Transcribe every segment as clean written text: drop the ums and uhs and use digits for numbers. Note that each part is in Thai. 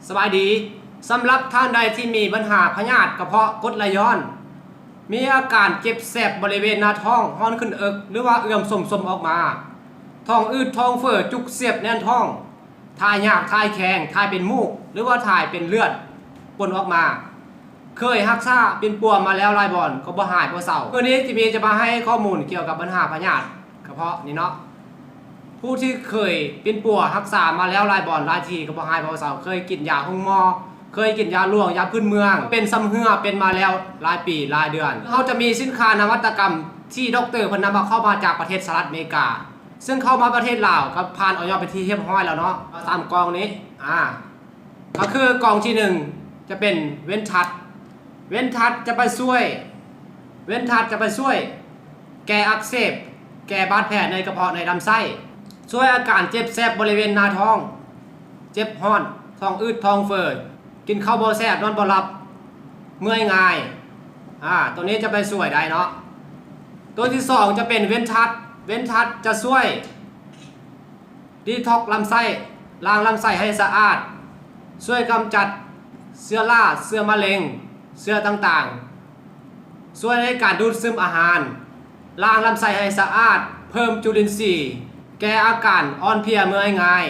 สบายดีสำหรับท่านใดที่มีปัญหาพยาธิกระเพาะกรดไหลย้อนมีอาการเจ็บแสบบริเวณหน้าท้องห้อนขึ้นเอิกหรือว่าเอื่อมสมออกมาท้องอืดท้องเฟ้อจุกเสียบแน่นท้องถ่ายยากถ่ายแข็งถ่ายเป็นมูกหรือว่าถ่ายเป็นเลือดปนออกมาเคยรักษาเป็นปัวมาแล้วหลายบ่อนก็บ่หายบ่เศร้าวันนี้จะมาให้ข้อมูลเกี่ยวกับปัญหาพยาธิกระเพาะนี่เนาะผู้ที่เคยเป็นปัวรักษามาแล้วหลายบ่อนหลายทีก็บ่หายบ่เศร้าเคยกินยาห้องหมอเคยกินยาล่วงยาพื้นเมืองเป็นซ้ำเหือเป็นมาแล้วหลายปีหลายเดือนเขาจะมีสินค้านวัตกรรมที่ดร.เพิ่นนำเข้ามาจากประเทศสหรัฐอเมริกาซึ่งเข้ามาประเทศลาวก็ผ่านออยเป็นที่เรียบร้อยแล้วเนาะตามกองนี้ก็คือกองที่1จะเป็นเว้นทัดจะไปช่วยแก้อักเสบแก้บาดแผลในกระเพาะในลำไส้ช่วยอาการเจ็บแสบบริเวณหน้าท้องเจ็บห้อนท้องอืดท้องเฟ้อกินข้าวบ่แซ่บนอนบ่หลับเมื่อยง่ายตัวนี้จะไปช่วยได้เนาะตัวที่2จะเป็นเว้นทัดจะช่วยดีท็อกลำไส้ล้างลำไส้ให้สะอาดช่วยกำจัดเชื้อราเชื้อมะเร็งเชื้อต่างๆช่วยในการดูดซึมอาหารล้างลำไส้ให้สะอาดเพิ่มจุลินทรีย์แก้อาการอ่อนเพลียเมื่อยง่าย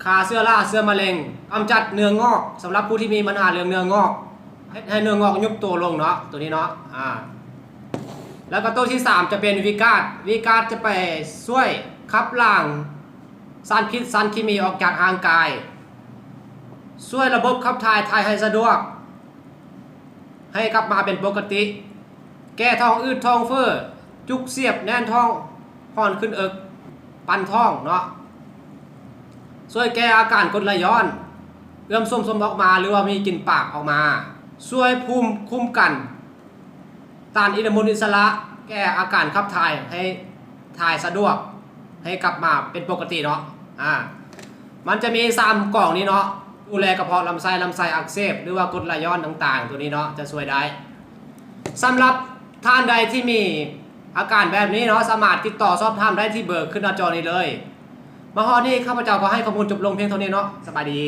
ฆ่าเชื้อราเชื้อมะเร็งกำจัดเนื้องอกสำหรับผู้ที่มีปัญหาเรื่องเนื้องอกให้เนื้องอกยุบตัวลงเนาะตัวนี้เนาะแล้วก็ตัวที่3จะเป็นวิกาดจะไปช่วยขับล้างสารพิษสารเคมีออกจากร่างกายช่วยระบบขับถ่ายให้สะดวกให้กลับมาเป็นปกติแก้ท้องอืดท้องเฟ้อจุกเสียบแน่นท้องห่อนขึ้นเอิกปั่นท้องเนาะช่วยแก้อาการกรดไหลย้อนเอื้อมส้มออกมาหรือว่ามีกลิ่นปากออกมาช่วยภูมิคุ้มกันต้านอนุมูลอิสระแก้อาการขับถ่ายให้ถ่ายสะดวกให้กลับมาเป็นปกติเนาะมันจะมี3กล่องนี้เนาะดูแลกระเพาะลำไส้อักเสบหรือว่ากรดไหลย้อนต่างๆตัวนี้เนาะจะช่วยได้สำหรับท่านใดที่มีอาการแบบนี้เนาะสามารถติดต่อสอบถามได้ที่เบอร์ขึ้นหน้าจอนี้เลยมาฮอดนี้ข้าพเจ้าก็ให้ข้อมูลจบลงเพียงเท่านี้เนาะสบายดี